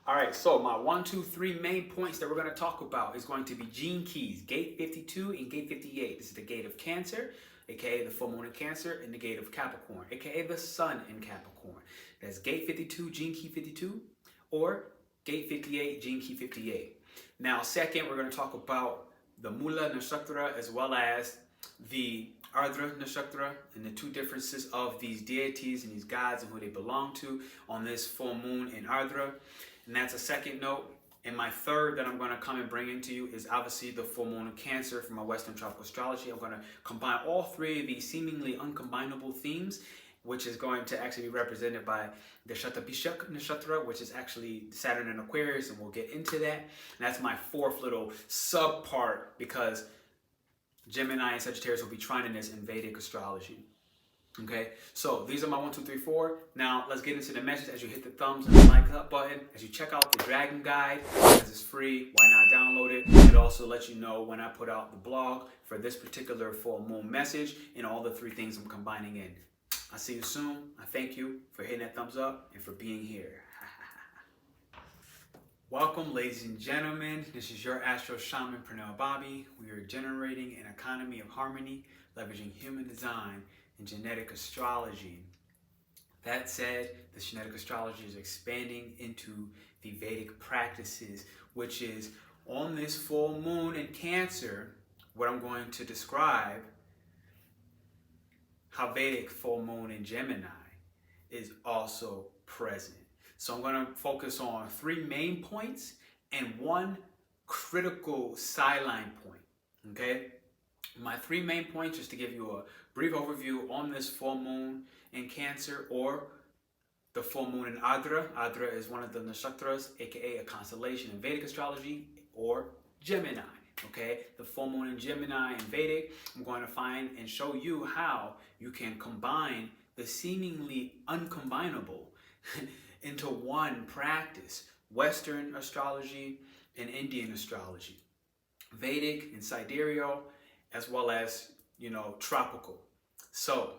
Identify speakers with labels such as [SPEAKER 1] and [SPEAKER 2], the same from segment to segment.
[SPEAKER 1] All right, so my 1, 2, 3 main points that we're going to talk about is going to be gene keys, gate 52 and gate 58. This is the gate of Cancer, aka the full moon in Cancer, and the gate of Capricorn, aka the Sun in Capricorn. That's gate 52, gene key 52, or gate 58, gene key 58. Now, second, we're going to talk about the Mula Nakshaktra as well as the Ardra Nakshaktra and the two differences of these deities and these gods and who they belong to on this full moon in Ardra. And that's a second note. And my third that I'm going to come and bring into you is obviously the full moon in Cancer from my Western tropical astrology. I'm going to combine all three of these seemingly uncombinable themes, which is going to actually be represented by the December Nakshaktra, which is actually Saturn in Aquarius, and we'll get into that. And that's my fourth little sub part because Gemini and Sagittarius will be trining this in Vedic astrology. Okay, so these are my 1, 2, 3, 4. Now let's get into the message as you hit the thumbs and the like up button. As you check out the Dragon Guide, because it's free, why not download it? It also lets you know when I put out the blog for this particular full moon message and all the three things I'm combining in. I'll see you soon. I thank you for hitting that thumbs up and for being here. Welcome, ladies and gentlemen. This is your Astro Shaman, Pernell Bobby. We are generating an economy of harmony, leveraging human design and genetic astrology. That said, the genetic astrology is expanding into the Vedic practices, which is on this full moon in Cancer, what I'm going to describe how Vedic full moon in Gemini is also present. So I'm going to focus on 3 main points and 1 critical sideline point, okay? My 3 main points, just to give you a brief overview on this full moon in Cancer or the full moon in Ardra. Ardra is one of the nakshatras, aka a constellation in Vedic astrology, or Gemini, okay? The full moon in Gemini in Vedic, I'm going to find and show you how you can combine the seemingly uncombinable into one practice: Western astrology and Indian astrology, Vedic and sidereal, as well as, tropical. So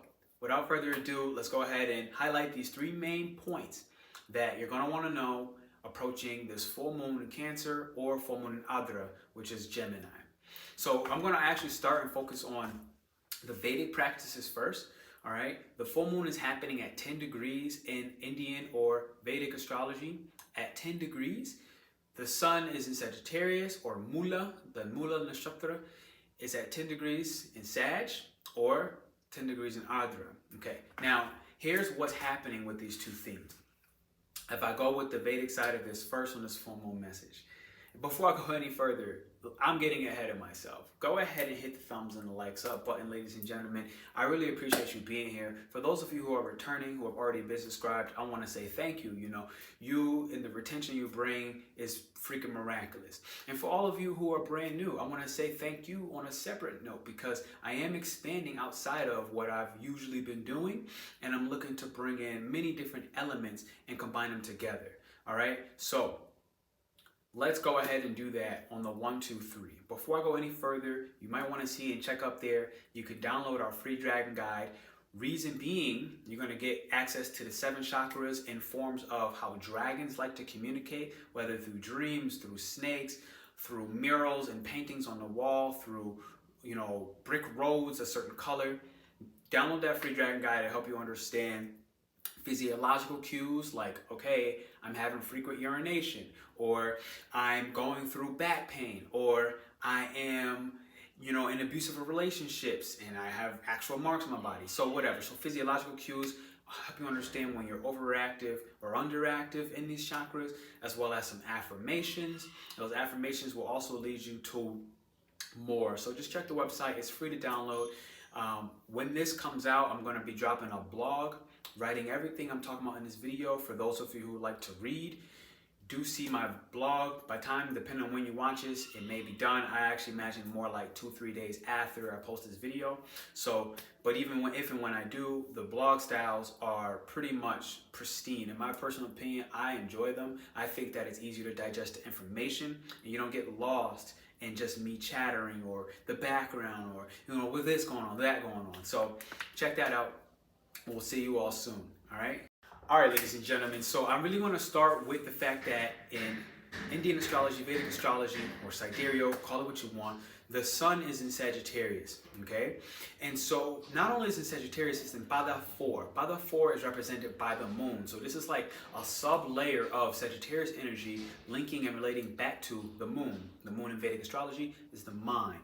[SPEAKER 1] without further ado, let's go ahead and highlight these 3 main points that you're going to want to know approaching this full moon in Cancer or full moon in Ardra, which is Gemini. So I'm going to actually start and focus on the Vedic practices first. All right, the full moon is happening at 10 degrees in Indian or Vedic astrology. At 10 degrees, the sun is in Sagittarius or Mula. The Mula Nakshaktra is at 10 degrees in Sag or 10 degrees in Ardra. Okay, now here's what's happening with these 2 themes. If I go with the Vedic side of this first on this full moon message, before I go any further, I'm getting ahead of myself. Go ahead and hit the thumbs and the likes up button, ladies and gentlemen. I really appreciate you being here. For those of you who are returning, who have already been subscribed, I want to say thank you. You and the retention you bring is freaking miraculous. And for all of you who are brand new, I want to say thank you on a separate note, because I am expanding outside of what I've usually been doing, and I'm looking to bring in many different elements and combine them together. All right, so let's go ahead and do that on the 1, 2, 3. Before I go any further, you might want to see and check up there. You could download our free Dragon Guide. Reason being, you're going to get access to the 7 chakras in forms of how dragons like to communicate, whether through dreams, through snakes, through murals and paintings on the wall, through, brick roads a certain color. Download that free Dragon Guide to help you understand physiological cues like, okay, I'm having frequent urination, or I'm going through back pain, or I am, in abusive relationships and I have actual marks on my body. So whatever. So physiological cues help you understand when you're overactive or underactive in these chakras, as well as some affirmations. Those affirmations will also lead you to more. So just check the website. It's free to download. When this comes out, I'm going to be dropping a blog, writing everything I'm talking about in this video. For those of you who like to read, do see my blog. By time, depending on when you watch this, it may be done. I actually imagine more like 2-3 days after I post this video. So, but even if and when I do, the blog styles are pretty much pristine. In my personal opinion, I enjoy them. I think that it's easier to digest the information, and you don't get lost in just me chattering or the background or, with this going on, that going on. So check that out. We'll see you all soon. All right. All right, ladies and gentlemen, so I really want to start with the fact that in Indian astrology, Vedic astrology, or sidereal, call it what you want, the sun is in Sagittarius, okay? And so not only is it Sagittarius, it's in Pada 4. Pada 4 is represented by the moon. So this is like a sub-layer of Sagittarius energy linking and relating back to the moon. The moon in Vedic astrology is the mind.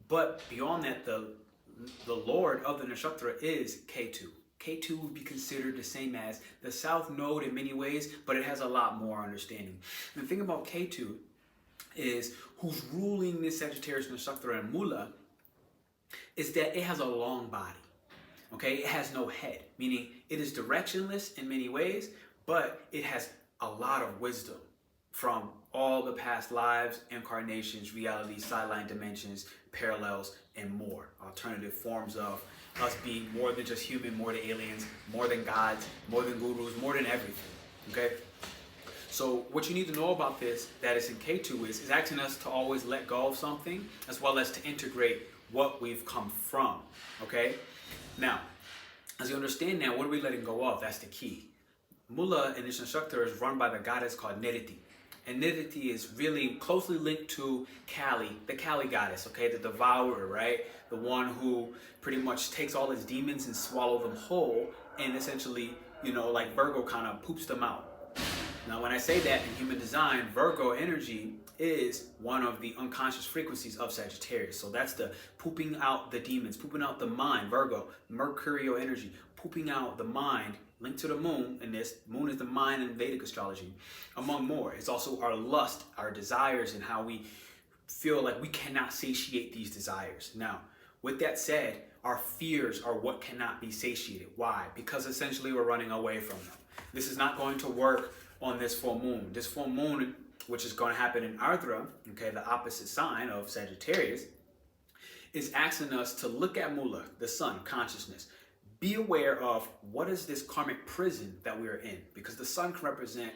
[SPEAKER 1] But beyond that, the lord of the nakshatra is Ketu. K2 would be considered the same as the south node in many ways, but it has a lot more understanding. And the thing about K2 is who's ruling this Sagittarius nakshatra and Mula is that it has a long body. Okay, it has no head, meaning it is directionless in many ways, but it has a lot of wisdom from all the past lives, incarnations, realities, sideline dimensions, parallels, and more. Alternative forms of us being more than just human, more than aliens, more than gods, more than gurus, more than everything. Okay? So what you need to know about this, that is in K2, is asking us to always let go of something, as well as to integrate what we've come from. Okay? Now, as you understand now, what are we letting go of? That's the key. Mula in this nakshatra is run by the goddess called Niditi. And Niditi is really closely linked to Kali, the Kali goddess, okay? The devourer, right? The one who pretty much takes all his demons and swallows them whole and essentially, you know, like Virgo kind of poops them out. Now, when I say that in human design, Virgo energy is one of the unconscious frequencies of Sagittarius. So that's the pooping out the demons, pooping out the mind, Virgo, Mercurial energy, pooping out the mind, linked to the moon, and this moon is the mind in Vedic astrology, among more. It's also our lust, our desires, and how we feel like we cannot satiate these desires. Now, with that said, our fears are what cannot be satiated. Why? Because essentially we're running away from them. This is not going to work on this full moon. This full moon, which is going to happen in Ardra, okay, the opposite sign of Sagittarius, is asking us to look at Mula, the sun, consciousness. Be aware of what is this karmic prison that we are in, because the sun can represent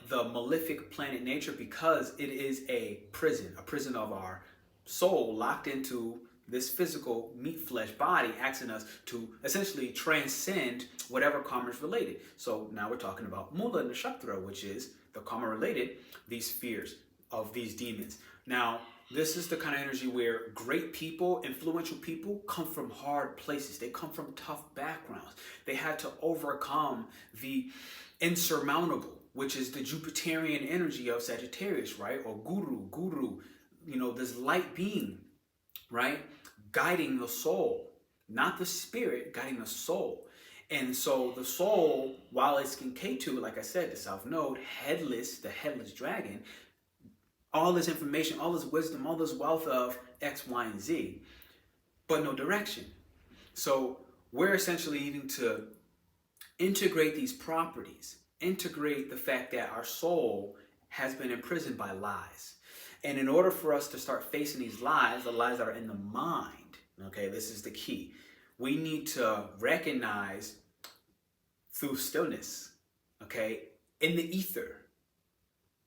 [SPEAKER 1] the malefic planet nature, because it is a prison of our soul locked into this physical meat flesh body, asking us to essentially transcend whatever karma is related. So now we're talking about Mula Nakshaktra, which is the karma related, these fears of these demons. Now, this is the kind of energy where great people, influential people, come from hard places. They come from tough backgrounds. They had to overcome the insurmountable, which is the Jupiterian energy of Sagittarius, right? Or guru, you know, this light being, right? Guiding the soul, not the spirit, guiding the soul. And so the soul, while it's in K2, like I said, the south node, headless, the headless dragon, all this information, all this wisdom, all this wealth of X, Y, and Z, but no direction. So we're essentially needing to integrate these properties, integrate the fact that our soul has been imprisoned by lies. And in order for us to start facing these lies, the lies that are in the mind, okay, this is the key. We need to recognize through stillness, okay, in the ether,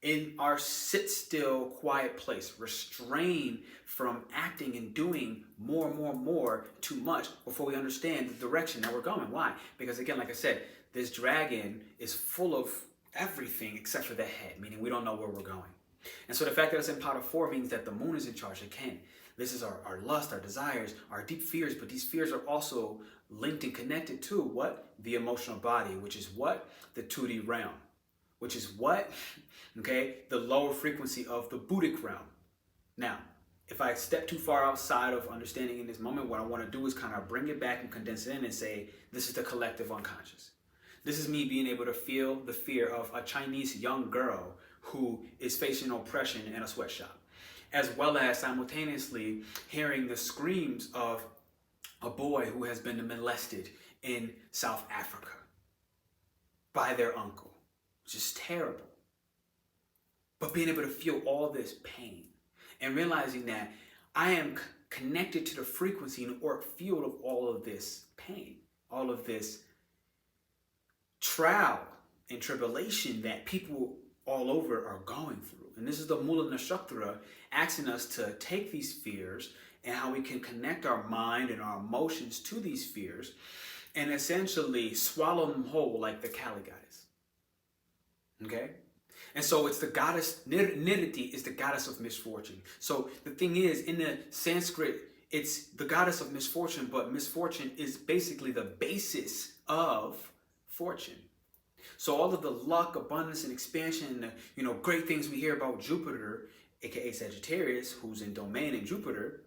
[SPEAKER 1] in our sit still, quiet place, restrain from acting and doing more, too much before we understand the direction that we're going. Why? Because again, like I said, this dragon is full of everything except for the head, meaning we don't know where we're going. And so the fact that it's in Pada 4 means that the moon is in charge again. This is our lust, our desires, our deep fears, but these fears are also linked and connected to what? The emotional body, which is what? The 2D realm, which is what? Okay, the lower frequency of the Buddhic realm. Now, if I step too far outside of understanding in this moment, what I want to do is kind of bring it back and condense it in and say, this is the collective unconscious. This is me being able to feel the fear of a Chinese young girl who is facing oppression in a sweatshop, as well as simultaneously hearing the screams of a boy who has been molested in South Africa by their uncle, which is terrible. But being able to feel all this pain and realizing that I am connected to the frequency and auric field of all of this pain, all of this trial and tribulation that people all over are going through. And this is the Mula Nakshaktra asking us to take these fears and how we can connect our mind and our emotions to these fears and essentially swallow them whole like the Kali goddess. Okay? And so it's the goddess, Niriti is the goddess of misfortune. So the thing is, in the Sanskrit, it's the goddess of misfortune, but misfortune is basically the basis of fortune. So all of the luck, abundance, and expansion, and great things we hear about Jupiter, aka Sagittarius, who's in domain in Jupiter,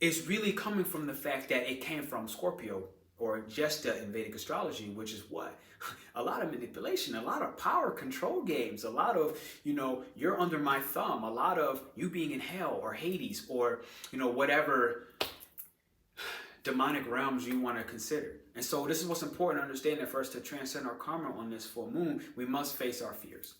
[SPEAKER 1] is really coming from the fact that it came from Scorpio, or Jesta in Vedic astrology, which is what? A lot of manipulation, a lot of power control games, a lot of, you're under my thumb, a lot of you being in hell or Hades or, whatever demonic realms you want to consider. And so this is what's important to understand, that for us to transcend our karma on this full moon, we must face our fears.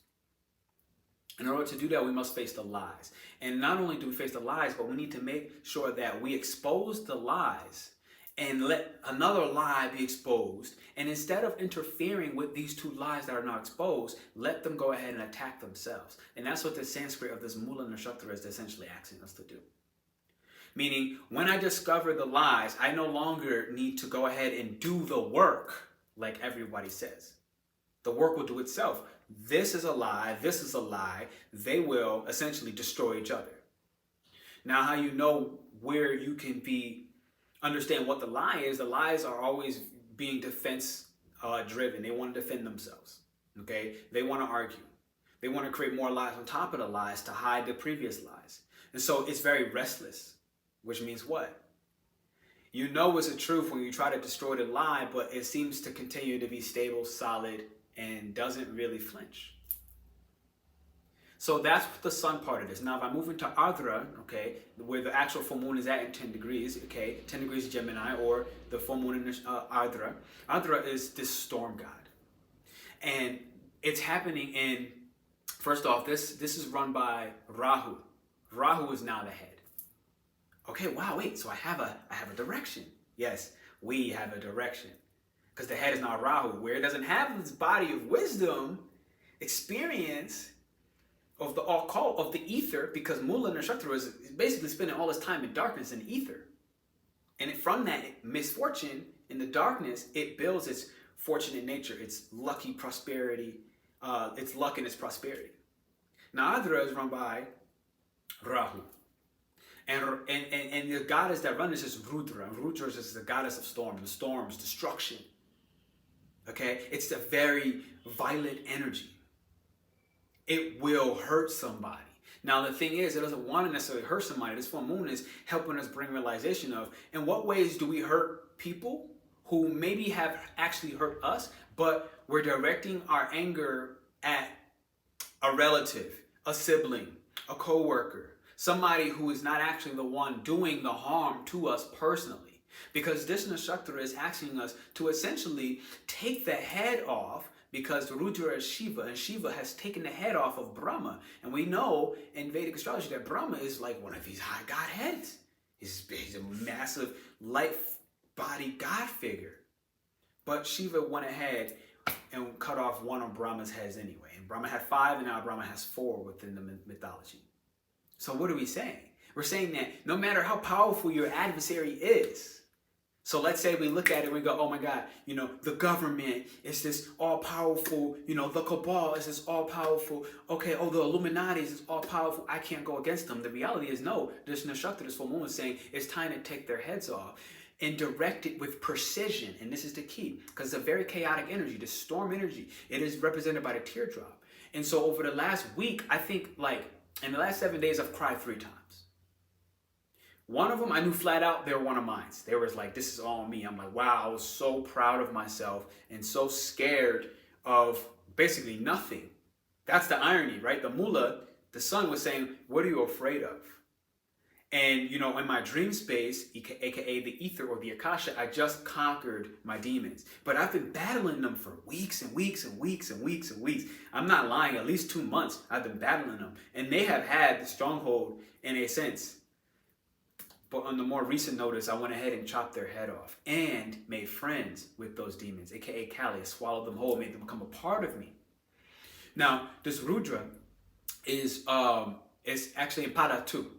[SPEAKER 1] In order to do that, we must face the lies. And not only do we face the lies, but we need to make sure that we expose the lies and let another lie be exposed. And instead of interfering with these two lies that are not exposed, let them go ahead and attack themselves. And that's what the Sanskrit of this Mula Nakshaktra is essentially asking us to do. Meaning, when I discover the lies, I no longer need to go ahead and do the work like everybody says. The work will do itself. This is a lie, this is a lie. They will essentially destroy each other. Now, how you know where you can understand what the lie is? The lies are always being defense driven. They want to defend themselves. Okay? They want to argue. They want to create more lies on top of the lies to hide the previous lies. And so it's very restless, which means what? You know it's a truth when you try to destroy the lie, but it seems to continue to be stable, solid, and doesn't really flinch. So that's the sun part of this. Now, if I move into Ardra, okay, where the actual full moon is at in 10 degrees, okay, 10 degrees Gemini, or the full moon in Ardra. Ardra is this storm god. And it's happening in, first off, this is run by Rahu. Rahu is now the head. Okay, wow, wait, so I have a direction. Yes, we have a direction. Because the head is not Rahu, where it doesn't have this body of wisdom, experience of the occult, of the ether, because Mula Nakshaktra is basically spending all his time in darkness and ether. And from that misfortune, in the darkness, it builds its fortunate nature, its lucky prosperity, its luck and its prosperity. Now, Ardra is run by Rahu. And the goddess that runs this is Rudra. Rudra is the goddess of storms, destruction. Okay? It's a very violent energy. It will hurt somebody. Now, the thing is, it doesn't want to necessarily hurt somebody. This full moon is helping us bring realization of, in what ways do we hurt people who maybe have actually hurt us, but we're directing our anger at a relative, a sibling, a coworker, somebody who is not actually the one doing the harm to us personally. Because this nakshatra is asking us to essentially take the head off, because Rudra is Shiva, and Shiva has taken the head off of Brahma. And we know in Vedic astrology that Brahma is like one of these high godheads. He's a massive light-body god figure. But Shiva went ahead and cut off one of Brahma's heads anyway. And Brahma had 5, and now Brahma has 4 within the mythology. So what are we saying? We're saying that no matter how powerful your adversary is, so let's say we look at it and we go, oh my God, the government is this all-powerful, the cabal is this all-powerful, okay, the Illuminati is this all-powerful, I can't go against them. The reality is no, this nakshatra, this full moon is saying it's time to take their heads off and direct it with precision. And this is the key, because it's a very chaotic energy, the storm energy. It is represented by the teardrop. And so over the last week, I think in the last 7 days, I've cried 3 times. One of them, I knew flat out they were one of mine. They were like, this is all me. I'm like, wow, I was so proud of myself and so scared of basically nothing. That's the irony, right? The Mula, the sun, was saying, what are you afraid of? And, in my dream space, aka the ether or the Akasha, I just conquered my demons. But I've been battling them for weeks and weeks and weeks and weeks and weeks. I'm not lying, at least 2 months I've been battling them. And they have had the stronghold in a sense. But on the more recent notice, I went ahead and chopped their head off and made friends with those demons, aka Kali. I swallowed them whole, made them become a part of me. Now, this Rudra is actually in Pada 2.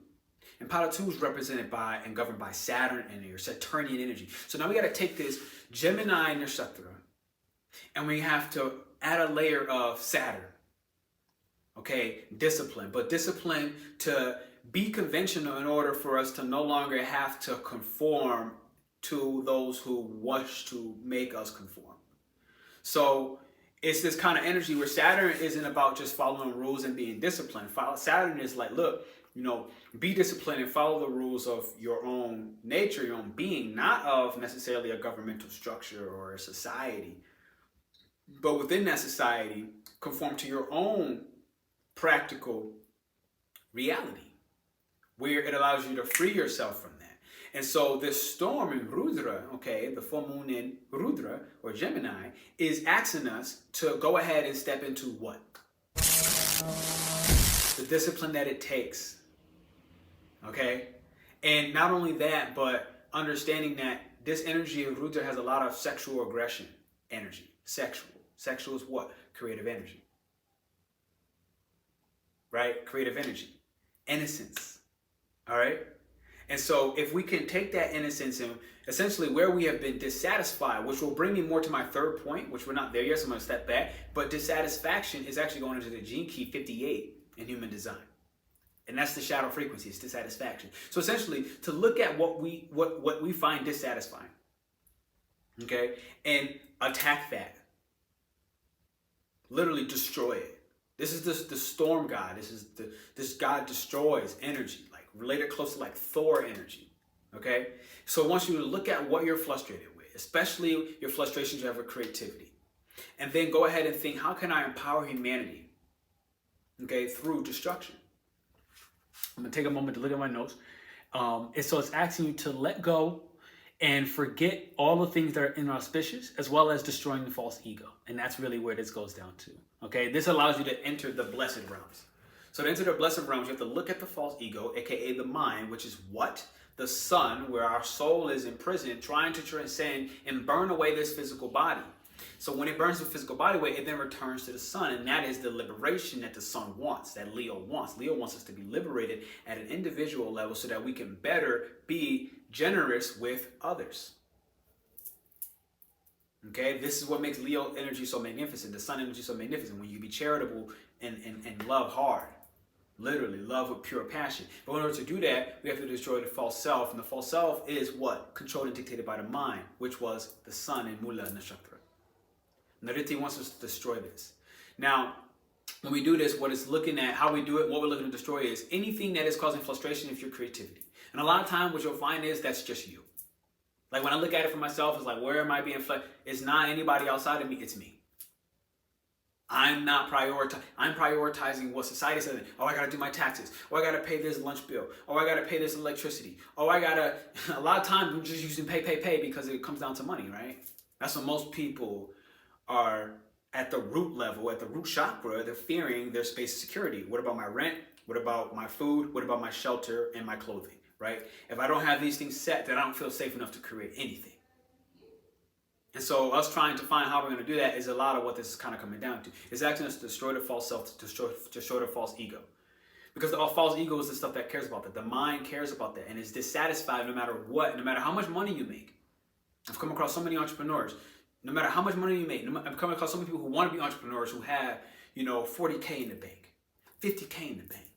[SPEAKER 1] And Pada 2 is represented by and governed by Saturn energy or Saturnian energy. So now we got to take this Gemini Nakshaktra and we have to add a layer of Saturn. Okay, discipline. But discipline to be conventional in order for us to no longer have to conform to those who wish to make us conform. So it's this kind of energy where Saturn isn't about just following rules and being disciplined. Saturn is like, look, be disciplined and follow the rules of your own nature, your own being, not of necessarily a governmental structure or a society. But within that society, conform to your own practical reality, where it allows you to free yourself from that. And so this storm in Rudra, okay, the full moon in Rudra or Gemini, is asking us to go ahead and step into what? The discipline that it takes. Okay? And not only that, but understanding that this energy of Rudra has a lot of sexual aggression energy. Sexual. Sexual is what? Creative energy. Right? Creative energy. Innocence. All right? And so if we can take that innocence and essentially where we have been dissatisfied, which will bring me more to my third point, which we're not there yet, so I'm going to step back. But dissatisfaction is actually going into the gene key 58 in human design. And that's the shadow frequency, it's dissatisfaction. So essentially, to look at what we find dissatisfying, okay, and attack that. Literally destroy it. This is the storm god. This god destroys energy, like related close to like Thor energy. Okay? So I want you to look at what you're frustrated with, especially your frustrations you have with creativity. And then go ahead and think, how can I empower humanity? Okay, through destruction. I'm gonna take a moment to look at my notes. And so it's asking you to let go and forget all the things that are inauspicious, as well as destroying the false ego. And that's really where this goes down to. Okay, this allows you to enter the blessed realms. So to enter the blessed realms, you have to look at the false ego, aka the mind, which is what? The sun, where our soul is imprisoned, trying to transcend and burn away this physical body. So when it burns the physical body away, it then returns to the sun, and that is the liberation that the sun wants, that Leo wants. Leo wants us to be liberated at an individual level so that we can better be generous with others. Okay, this is what makes Leo energy so magnificent, the sun energy so magnificent, when you be charitable and love hard. Literally, love with pure passion. But in order to do that, we have to destroy the false self. And the false self is what? Controlled and dictated by the mind, which was the sun in Mula Nakshaktra. Nariti wants us to destroy this. Now, when we do this, what it's looking at, how we do it, what we're looking to destroy is anything that is causing frustration of your creativity. And a lot of times what you'll find is that's just you. Like when I look at it for myself, it's like, where am I being It's not anybody outside of me, it's me. I'm not I'm prioritizing what society says. Oh, I gotta do my taxes. Oh, I gotta pay this lunch bill. Oh, I gotta pay this electricity. Oh, I gotta, a lot of times we're just using pay because it comes down to money, right? That's what most people are at the root level, at the root chakra. They're fearing their space of security. What about my rent? What about my food? What about my shelter and my clothing, right? If I don't have these things set, then I don't feel safe enough to create anything. And so us trying to find how we're going to do that is a lot of what this is kind of coming down to. It's asking us to destroy the false self, to destroy the false ego. Because the false ego is the stuff that cares about that. The mind cares about that and is dissatisfied no matter what, no matter how much money you make. I've come across so many entrepreneurs. No matter how much money you make, I've come across so many people who want to be entrepreneurs who have, 40K in the bank, 50K in the bank,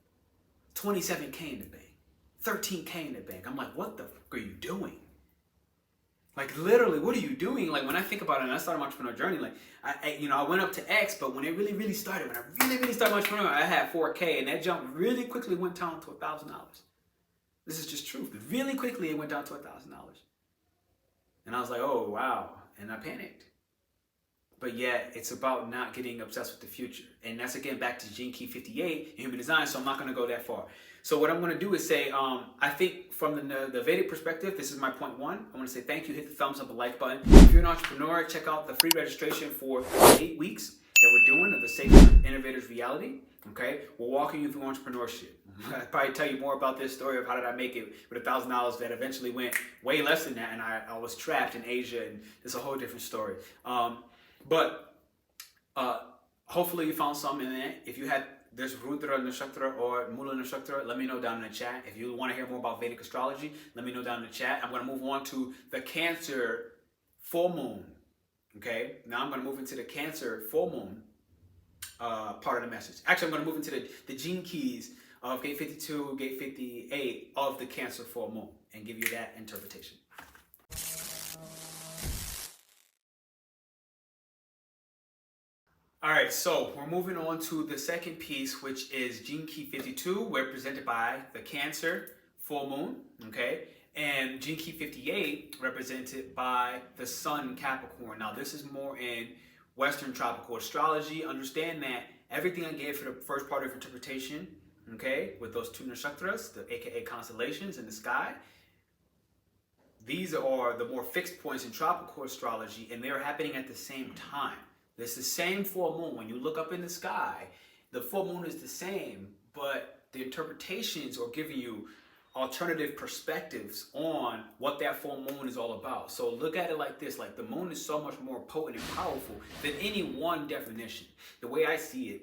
[SPEAKER 1] 27K in the bank, 13K in the bank. I'm like, what the fuck are you doing? Like literally, what are you doing? Like when I think about it, and I started my entrepreneur journey, like I went up to X, but when it really started, when I really started my entrepreneur, I had 4K, and that jump really quickly went down to $1,000. This is just truth. Really quickly, it went down to $1,000, and I was like, oh wow, and I panicked. But yet, it's about not getting obsessed with the future, and that's again back to Gene Key 58 in human design. So I'm not going to go that far. So what I'm going to do is say, I think from the Vedic perspective, this is my point one. I want to say thank you. Hit the thumbs up and like button. If you're an entrepreneur, check out the free registration for 8 weeks that we're doing of the Sacred Innovators Reality. Okay, we're walking you through entrepreneurship. I'll probably tell you more about this story of how did I make it with $1,000 that eventually went way less than that, and I was trapped in Asia, and it's a whole different story. But hopefully you found something in it. If you had this Ardra Nakshaktra or Mula Nakshaktra, let me know down in the chat. If you want to hear more about Vedic astrology, let me know down in the chat. I'm going to move on to the Cancer full moon. Okay, now I'm going to move into the Cancer full moon part of the message. Actually, I'm going to move into the gene keys of gate 52, gate 58 of the Cancer full moon and give you that interpretation. All right, so we're moving on to the second piece, which is gene key 52, represented by the Cancer full moon, okay? And gene key 58, represented by the Sun in Capricorn. Now, this is more in Western tropical astrology. Understand that everything I gave for the first part of interpretation, okay, with those two nakshatras, the aka constellations in the sky, these are the more fixed points in tropical astrology, and they're happening at the same time. It's the same full moon. When you look up in the sky, the full moon is the same, but the interpretations are giving you alternative perspectives on what that full moon is all about. So look at it like this, like the moon is so much more potent and powerful than any one definition. The way I see it,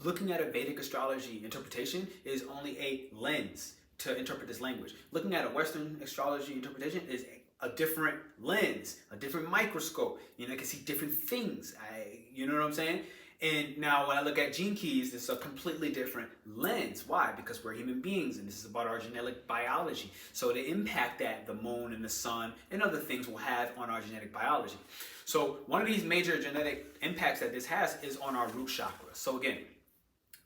[SPEAKER 1] looking at a Vedic astrology interpretation is only a lens to interpret this language. Looking at a Western astrology interpretation is a different lens, a different microscope. You know, I can see different things. You know what I'm saying? And now when I look at gene keys, it's a completely different lens. Why? Because we're human beings and this is about our genetic biology. So the impact that the moon and the sun and other things will have on our genetic biology. So one of these major genetic impacts that this has is on our root chakra. So again,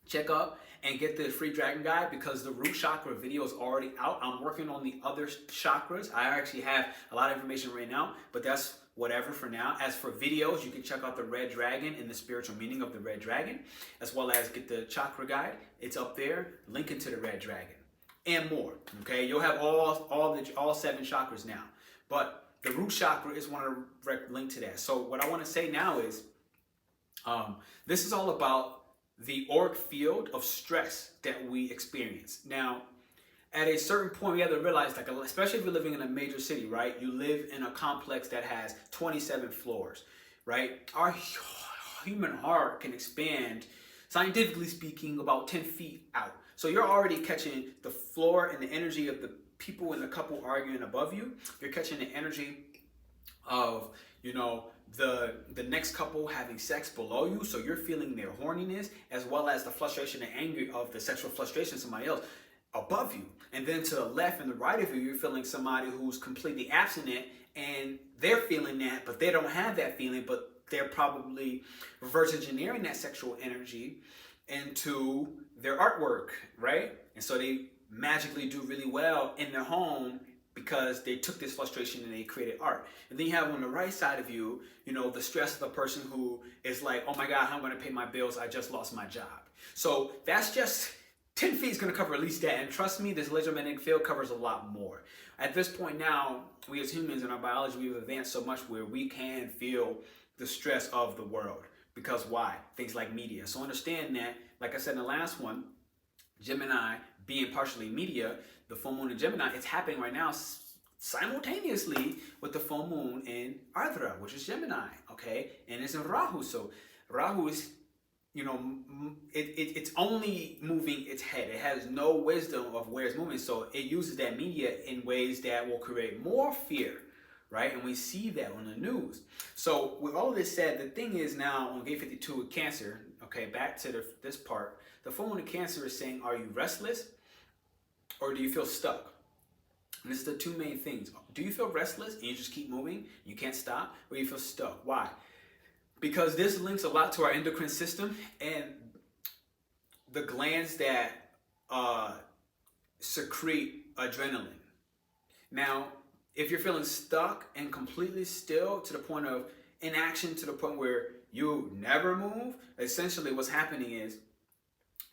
[SPEAKER 1] check up and get the free dragon guide because the root chakra video is already out. I'm working on the other chakras. I actually have a lot of information right now, but that's whatever for now. As for videos, you can check out the red dragon and the spiritual meaning of the red dragon, as well as get the chakra guide. It's up there, linking to the red dragon and more. Okay, you'll have all 7 chakras now, but the root chakra is one of the link to that. So what I want to say now is, this is all about the auric field of stress that we experience. Now, at a certain point, we have to realize, like, especially if you're living in a major city, right? You live in a complex that has 27 floors, right? Our human heart can expand, scientifically speaking, about 10 feet out. So you're already catching the floor and the energy of the people in the couple arguing above you. You're catching the energy of, you know, the next couple having sex below you, so you're feeling their horniness as well as the frustration and anger of the sexual frustration of somebody else above you. And then to the left and the right of you, you're feeling somebody who's completely abstinent and they're feeling that, but they don't have that feeling, but they're probably reverse engineering that sexual energy into their artwork, right? And so they magically do really well in their home because they took this frustration and they created art. And then you have on the right side of you, you know, the stress of the person who is like, oh my God, how am I going to pay my bills? I just lost my job. So that's just 10 feet is going to cover at least that. And trust me, this electromagnetic field covers a lot more. At this point now, we as humans in our biology, we've advanced so much where we can feel the stress of the world. Because why? Things like media. So understand that, like I said in the last one, Gemini being partially media, the full moon in Gemini, it's happening right now simultaneously with the full moon in Ardra, which is Gemini, okay? And it's in Rahu. So Rahu is, you know, it's only moving its head. It has no wisdom of where it's moving. So it uses that media in ways that will create more fear, right? And we see that on the news. So with all of this said, the thing is now on gate 52 with Cancer, okay, back to this part, the full moon in Cancer is saying, are you restless or do you feel stuck? And this is the two main things. Do you feel restless and you just keep moving, you can't stop, or you feel stuck? Why? Because this links a lot to our endocrine system and the glands that secrete adrenaline. Now, if you're feeling stuck and completely still to the point of inaction, to the point where you never move, essentially what's happening is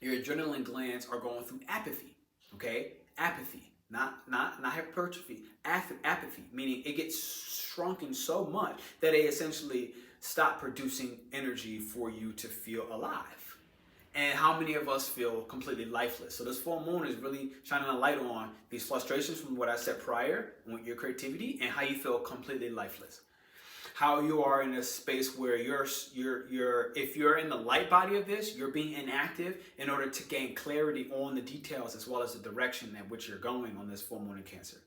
[SPEAKER 1] your adrenaline glands are going through apathy, okay? Apathy, not hypertrophy, apathy, meaning it gets shrunken so much that they essentially stop producing energy for you to feel alive. And how many of us feel completely lifeless? So this full moon is really shining a light on these frustrations from what I said prior with your creativity and how you feel completely lifeless. how you are in a space where if you're in the light body of this, you're being inactive in order to gain clarity on the details as well as the direction at which you're going on this full moon in Cancer.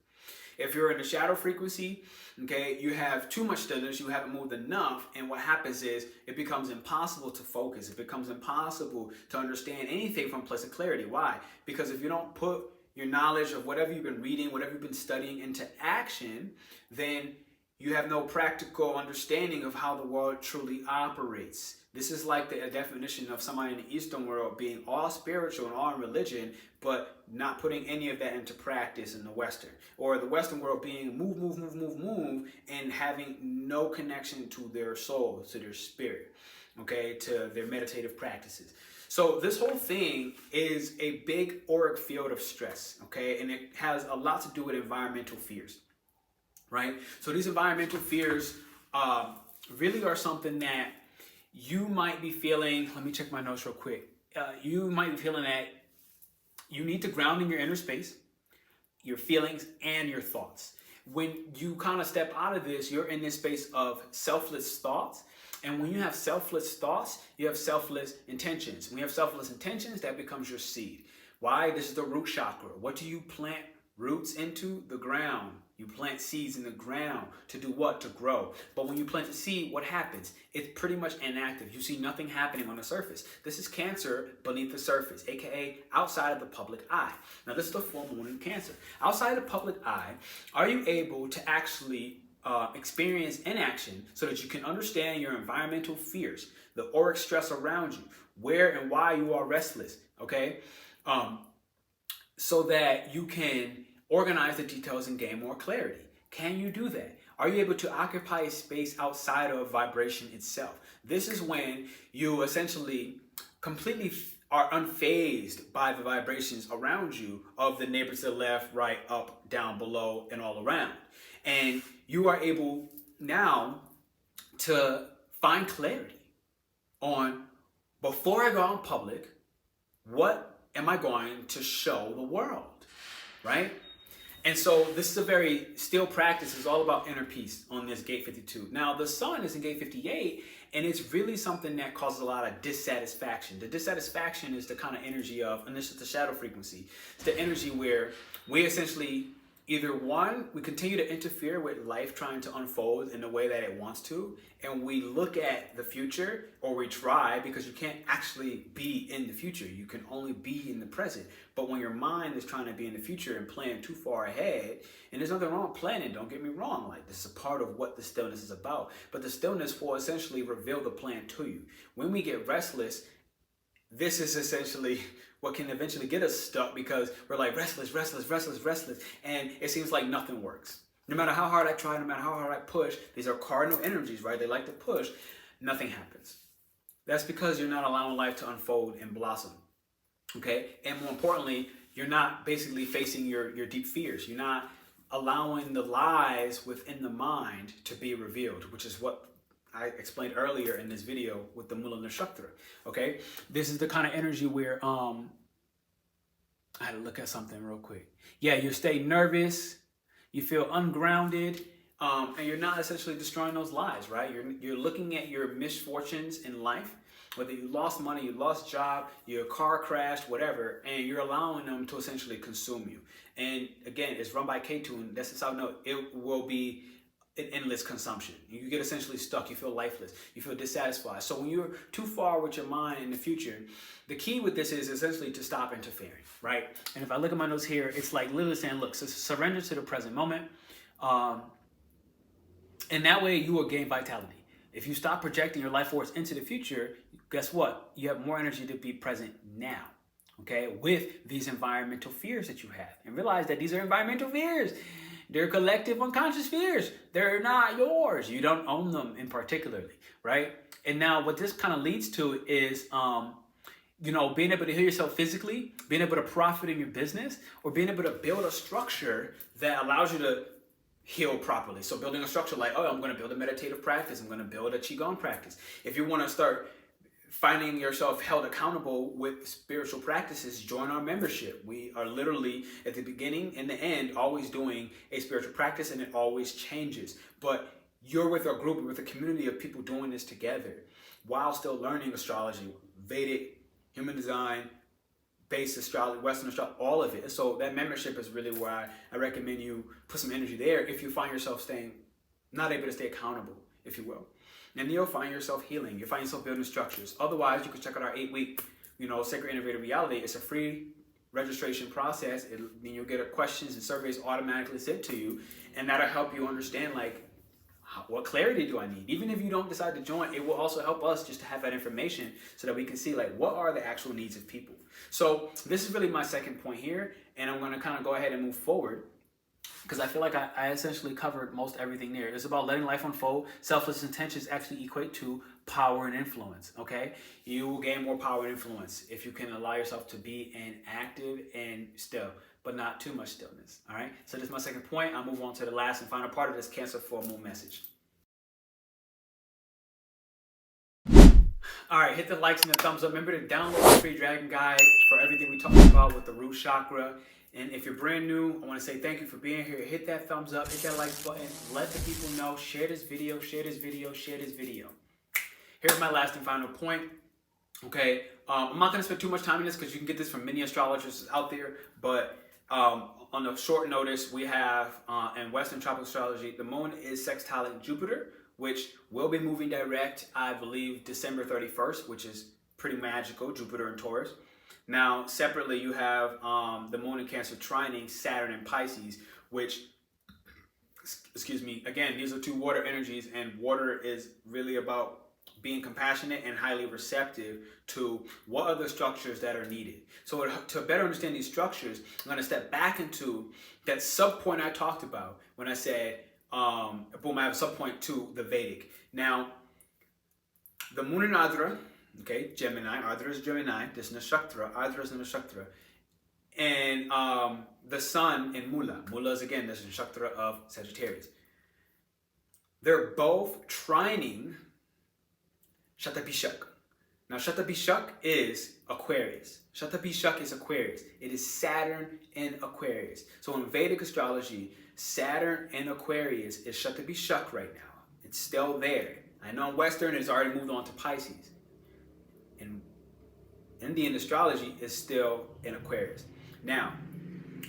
[SPEAKER 1] If you're in the shadow frequency, okay, you have too much stillness, you haven't moved enough, and what happens is it becomes impossible to focus. It becomes impossible to understand anything from a place of clarity. Why? Because if you don't put your knowledge of whatever you've been reading, whatever you've been studying into action, then you have no practical understanding of how the world truly operates. This is like the definition of somebody in the Eastern world being all spiritual and all in religion, but not putting any of that into practice in the Western. Or the Western world being move, and having no connection to their soul, to their spirit, okay, to their meditative practices. So this whole thing is a big auric field of stress, okay, and it has a lot to do with environmental fears. Right? So these environmental fears really are something that you might be feeling. Let me check my notes real quick. You might be feeling that you need to ground in your inner space, your feelings, and your thoughts. When you kind of step out of this, you're in this space of selfless thoughts. And when you have selfless thoughts, you have selfless intentions. When you have selfless intentions, that becomes your seed. Why? This is the root chakra. What do you plant roots into? The ground. You plant seeds in the ground to do what? To grow. But when you plant a seed, what happens? It's pretty much inactive. You see nothing happening on the surface. This is Cancer beneath the surface, aka outside of the public eye. Now this is the full moon in Cancer. Outside of the public eye, are you able to actually experience inaction so that you can understand your environmental fears, the auric stress around you, where and why you are restless, okay? So that you can organize the details and gain more clarity. Can you do that? Are you able to occupy a space outside of vibration itself? This is when you essentially completely are unfazed by the vibrations around you of the neighbors to the left, right, up, down, below, and all around. And you are able now to find clarity on, before I go out in public, what am I going to show the world, right? And so this is a very still practice. It's all about inner peace on this gate 52. Now the sun is in gate 58, and it's really something that causes a lot of dissatisfaction. The dissatisfaction is the kind of energy of, and this is the shadow frequency, it's the energy where we essentially either one, we continue to interfere with life trying to unfold in the way that it wants to, and we look at the future, or we try, because you can't actually be in the future. You can only be in the present. But when your mind is trying to be in the future and plan too far ahead, and there's nothing wrong with planning, don't get me wrong, like this is a part of what the stillness is about. But the stillness will essentially reveal the plan to you. When we get restless, this is essentially what can eventually get us stuck, because we're like restless, and it seems like nothing works. No matter how hard I try, no matter how hard I push, these are cardinal energies, right? They like to push, nothing happens. That's because you're not allowing life to unfold and blossom, okay? And more importantly, you're not basically facing your deep fears. You're not allowing the lies within the mind to be revealed, which is what I explained earlier in this video with the Mula Nakshaktra, okay? This is the kind of energy where, I had to look at something real quick. Yeah, you stay nervous, you feel ungrounded, and you're not essentially destroying those lies, right? You're looking at your misfortunes in life, whether you lost money, you lost job, your car crashed, whatever, and you're allowing them to essentially consume you. And again, it's run by K2, and that's just how I know it will be an endless consumption. You get essentially stuck, you feel lifeless, you feel dissatisfied. So when you're too far with your mind in the future, the key with this is essentially to stop interfering, right? And if I look at my notes here, it's like literally saying, look, so surrender to the present moment. And that way you will gain vitality. If you stop projecting your life force into the future, guess what? You have more energy to be present now, okay? With these environmental fears that you have. And realize that these are environmental fears. They're collective unconscious fears. They're not yours. You don't own them in particularly, right? And now what this kind of leads to is, you know, being able to heal yourself physically, being able to profit in your business, or being able to build a structure that allows you to heal properly. So building a structure like, oh, I'm going to build a meditative practice. I'm going to build a Qigong practice. If you want to start finding yourself held accountable with spiritual practices, join our membership. We are literally at the beginning and the end always doing a spiritual practice, and it always changes. But you're with a group, with a community of people doing this together while still learning astrology, Vedic, human design, based astrology, Western astrology, all of it. So that membership is really where I recommend you put some energy there if you find yourself not able to stay accountable, if you will. And you'll find yourself healing. You'll find yourself building structures. Otherwise, you can check out our 8-week, Sacred Innovative Reality. It's a free registration process. Then you'll get questions and surveys automatically sent to you, and that'll help you understand what clarity do I need? Even if you don't decide to join, it will also help us just to have that information so that we can see what are the actual needs of people. So this is really my second point here, and I'm going to kind of go ahead and move forward because I feel like I essentially covered most everything there. It's about letting life unfold. Selfless intentions actually equate to power and influence, okay? You will gain more power and influence if you can allow yourself to be active and still, but not too much stillness, all right? So this is my second point. I'll move on to the last and final part of this Cancer full moon message. All right, hit the likes and the thumbs up. Remember to download the free Dragon Guide for everything we talked about with the root chakra. And if you're brand new, I want to say thank you for being here. Hit that thumbs up, hit that like button, let the people know, share this video, share this video, share this video. Here's my last and final point. Okay, I'm not going to spend too much time in this because you can get this from many astrologers out there, but on a short notice, we have in Western tropical astrology, the moon is sextiling Jupiter, which will be moving direct, I believe, December 31st, which is pretty magical, Jupiter in Taurus. Now, separately, you have the moon in Cancer trining Saturn in Pisces, which, excuse me, again, these are two water energies, and water is really about being compassionate and highly receptive to what are the structures that are needed. So to better understand these structures, I'm going to step back into that sub-point I talked about when I said, boom, I have a sub-point to the Vedic. Now, the moon in Ardra, okay, Gemini, Ardra is Gemini, this Nakshaktra, Ardra is the Nakshaktra. And the sun in Mula. Mula is, again, this Nakshaktra of Sagittarius. They're both trining Shatabishak. Now, Shatabishak is Aquarius. Shatabishak is Aquarius. It is Saturn in Aquarius. So in Vedic astrology, Saturn in Aquarius is Shatabishak right now. It's still there. I know in Western it's already moved on to Pisces. In Indian astrology, it's still in Aquarius. Now,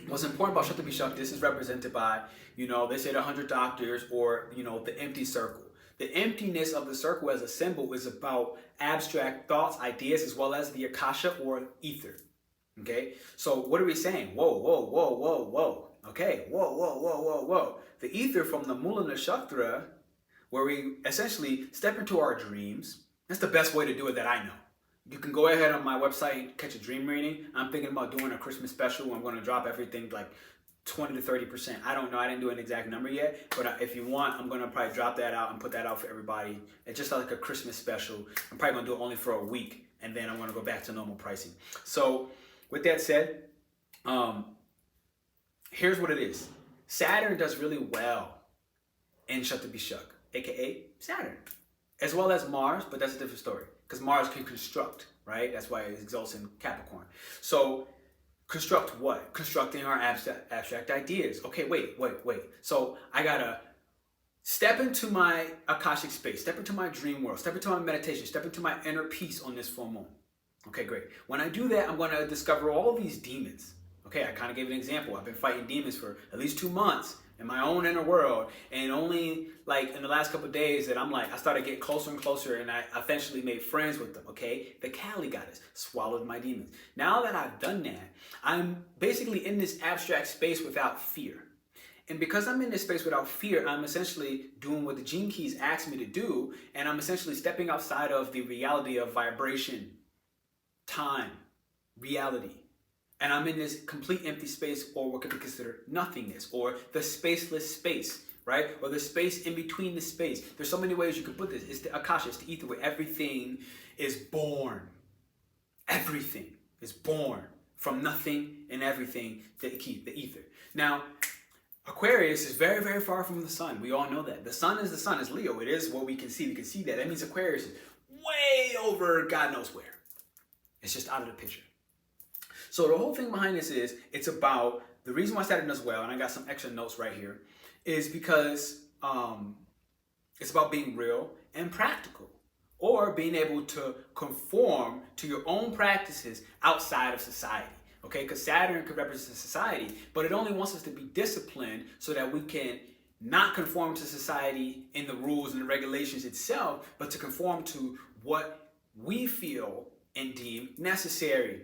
[SPEAKER 1] what's important about Shatabishak, this is represented by, they say the 100 doctors or, the empty circle. The emptiness of the circle as a symbol is about abstract thoughts, ideas, as well as the Akasha or ether. Okay? So what are we saying? Whoa, whoa, whoa, whoa, whoa. Okay? Whoa, whoa, whoa, whoa, whoa. The ether from the Mula Nakshaktra, where we essentially step into our dreams. That's the best way to do it that I know. You can go ahead on my website and catch a dream reading. I'm thinking about doing a Christmas special. I'm going to drop everything like 20 to 30%. I don't know. I didn't do an exact number yet, but if you want, I'm going to probably drop that out and put that out for everybody. It's just like a Christmas special. I'm probably going to do it only for a week, and then I'm going to go back to normal pricing. So with that said, here's what it is. Saturn does really well in Shatabishak, aka Saturn, as well as Mars, but that's a different story because Mars can construct, right? That's why it exalts in Capricorn. So construct what? Constructing our abstract ideas. Okay, wait. So I gotta step into my Akashic space, step into my dream world, step into my meditation, step into my inner peace on this full moon. Okay, great. When I do that, I'm gonna discover all of these demons. Okay, I kind of gave an example. I've been fighting demons for at least 2 months in my own inner world, and only like in the last couple of days that I started getting closer and closer, and I eventually made friends with them, okay? The Kali goddess swallowed my demons. Now that I've done that, I'm basically in this abstract space without fear. And because I'm in this space without fear, I'm essentially doing what the Gene Keys asked me to do, and I'm essentially stepping outside of the reality of vibration, time, reality. And I'm in this complete empty space, or what could be considered nothingness, or the spaceless space, right? Or the space in between the space. There's so many ways you could put this. It's the Akasha, it's the ether, where everything is born. Everything is born from nothing and everything, the ether. Now, Aquarius is very, very far from the sun. We all know that. The sun is Leo. It is what we can see. We can see that. That means Aquarius is way over God knows where. It's just out of the picture. So the whole thing behind this is, it's about, the reason why Saturn does well, and I got some extra notes right here, is because It's about being real and practical, or being able to conform to your own practices outside of society. Okay, because Saturn could represent society, but it only wants us to be disciplined so that we can not conform to society in the rules and the regulations itself, but to conform to what we feel and deem necessary,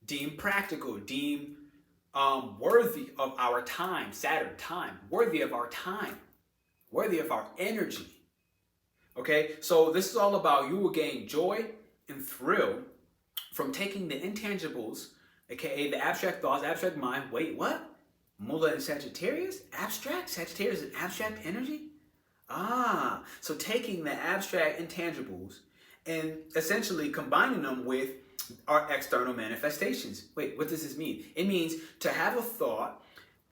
[SPEAKER 1] deem practical, deem worthy of our time. Saturn, time, worthy of our time, worthy of our energy. Okay, so this is all about you will gain joy and thrill from taking the intangibles, aka the abstract thoughts, abstract mind. Wait, what? Mula and Sagittarius? Abstract? Sagittarius is abstract energy? Ah, so taking the abstract intangibles and essentially combining them with our external manifestations. Wait, what does this mean? It means to have a thought,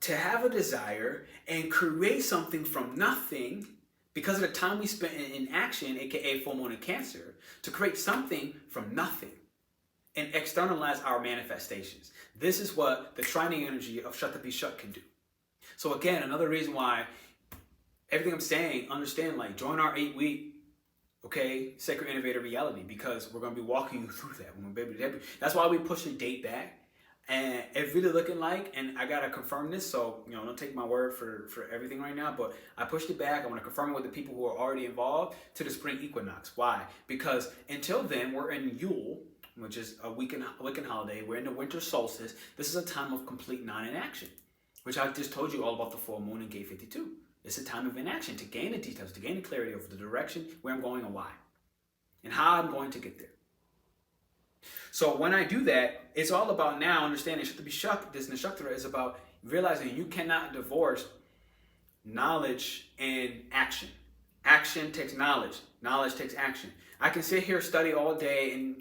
[SPEAKER 1] to have a desire, and create something from nothing because of the time we spent in action, aka full moon in Cancer, to create something from nothing and externalize our manifestations. This is what the trining energy of Shut Be Shut can do. So again, another reason why everything I'm saying, understand, like, join our 8-week, okay, Sacred Innovator Reality, because we're going to be walking you through that. We're gonna be able to, that's why we push the date back. And it's really looking like, and I got to confirm this, so, you know, don't take my word for everything right now, but I pushed it back. I want to confirm it with the people who are already involved to the spring equinox. Why? Because until then, we're in Yule, which is a weekend holiday. We're in the winter solstice. This is a time of complete non-inaction, which I just told you all about the full moon in gate 52. It's a time of inaction to gain the details, to gain the clarity of the direction, where I'm going and why, and how I'm going to get there. So when I do that, it's all about now understanding Shut Be Shut. This Nakshaktra is about realizing you cannot divorce knowledge and action. Action takes knowledge. Knowledge takes action. I can sit here, study all day, and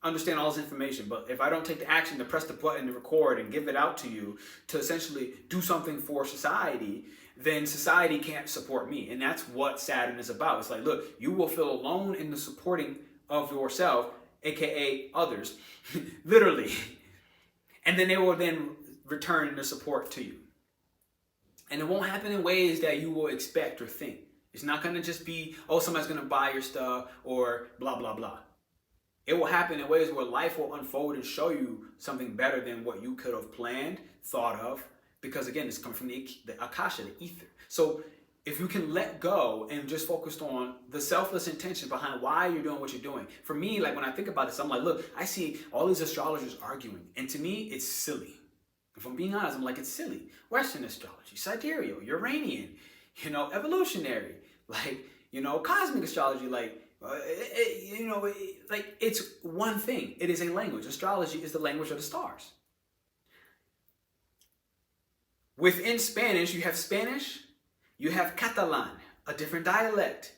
[SPEAKER 1] understand all this information, but if I don't take the action to press the button to record and give it out to you to essentially do something for society, then society can't support me. And that's what Saturn is about. It's like, look, you will feel alone in the supporting of yourself, aka others, literally. And then they will then return the support to you. And it won't happen in ways that you will expect or think. It's not going to just be, oh, somebody's going to buy your stuff or blah, blah, blah. It will happen in ways where life will unfold and show you something better than what you could have planned, thought of, because again, it's coming from the Akasha, the ether. So if you can let go and just focus on the selfless intention behind why you're doing what you're doing. For me, like when I think about this, I'm like, look, I see all these astrologers arguing. And to me, it's silly. If I'm being honest, I'm like, it's silly. Western astrology, sidereal, Uranian, you know, evolutionary, like, you know, cosmic astrology, like, like it's one thing. It is a language. Astrology is the language of the stars. Within Spanish, you have Spanish, you have Catalan, a different dialect.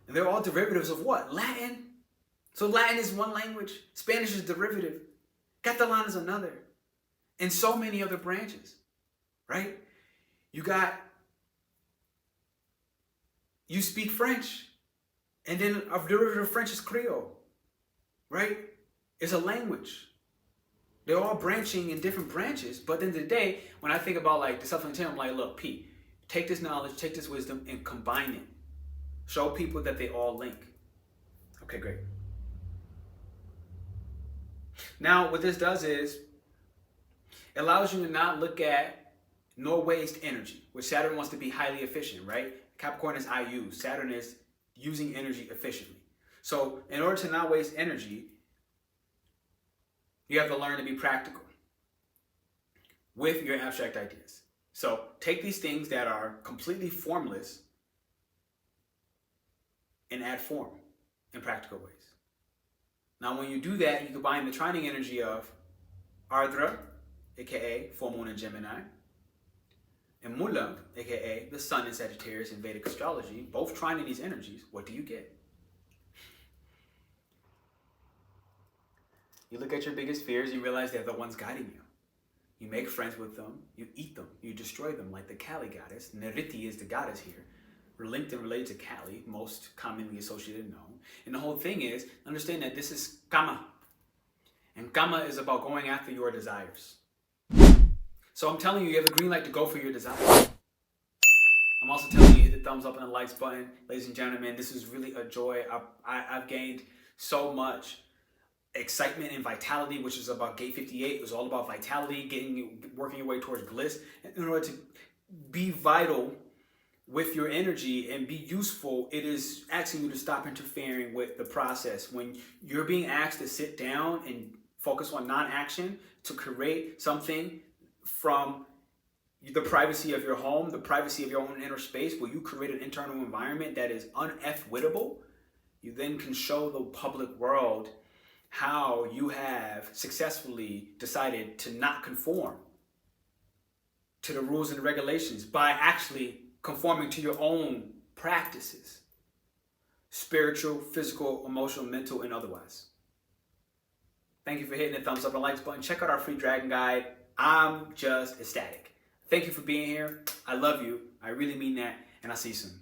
[SPEAKER 1] And they're all derivatives of what? Latin. So Latin is one language. Spanish is derivative. Catalan is another. And so many other branches, right? You speak French. And then a derivative of French is Creole, right? It's a language. They're all branching in different branches. But at the end of the day, when I think about like the self-intent, I'm like, look, Pete, take this knowledge, take this wisdom, and combine it. Show people that they all link. Okay, great. Now, what this does is, it allows you to not look at nor waste energy, which Saturn wants to be highly efficient, right? Capricorn is IU. Saturn is using energy efficiently. So in order to not waste energy, you have to learn to be practical with your abstract ideas. So take these things that are completely formless and add form in practical ways. Now when you do that, you combine the trining energy of Ardra, aka full moon in Gemini, and Mula, aka the Sun in Sagittarius in Vedic astrology, both trining these energies. What do you get? You look at your biggest fears, you realize they're the ones guiding you. You make friends with them, you eat them, you destroy them, like the Kali goddess. Niriti is the goddess here. We're linked and related to Kali, most commonly associated and known. And the whole thing is, understand that this is Kama. And Kama is about going after your desires. So I'm telling you, you have a green light to go for your desires. I'm also telling you, hit the thumbs up and the likes button. Ladies and gentlemen, this is really a joy. I've gained so much excitement and vitality, which is about gate 58. It was all about vitality, working your way towards bliss. In order to be vital with your energy and be useful, it is asking you to stop interfering with the process. When you're being asked to sit down and focus on non-action to create something from the privacy of your home, the privacy of your own inner space, where you create an internal environment that is un-F-wittable, you then can show the public world how you have successfully decided to not conform to the rules and regulations by actually conforming to your own practices, spiritual, physical, emotional, mental, and otherwise. Thank you for hitting the thumbs up and likes button. Check out our free Dragon Guide. I'm just ecstatic. Thank you for being here. I love you. I really mean that. And I'll see you soon.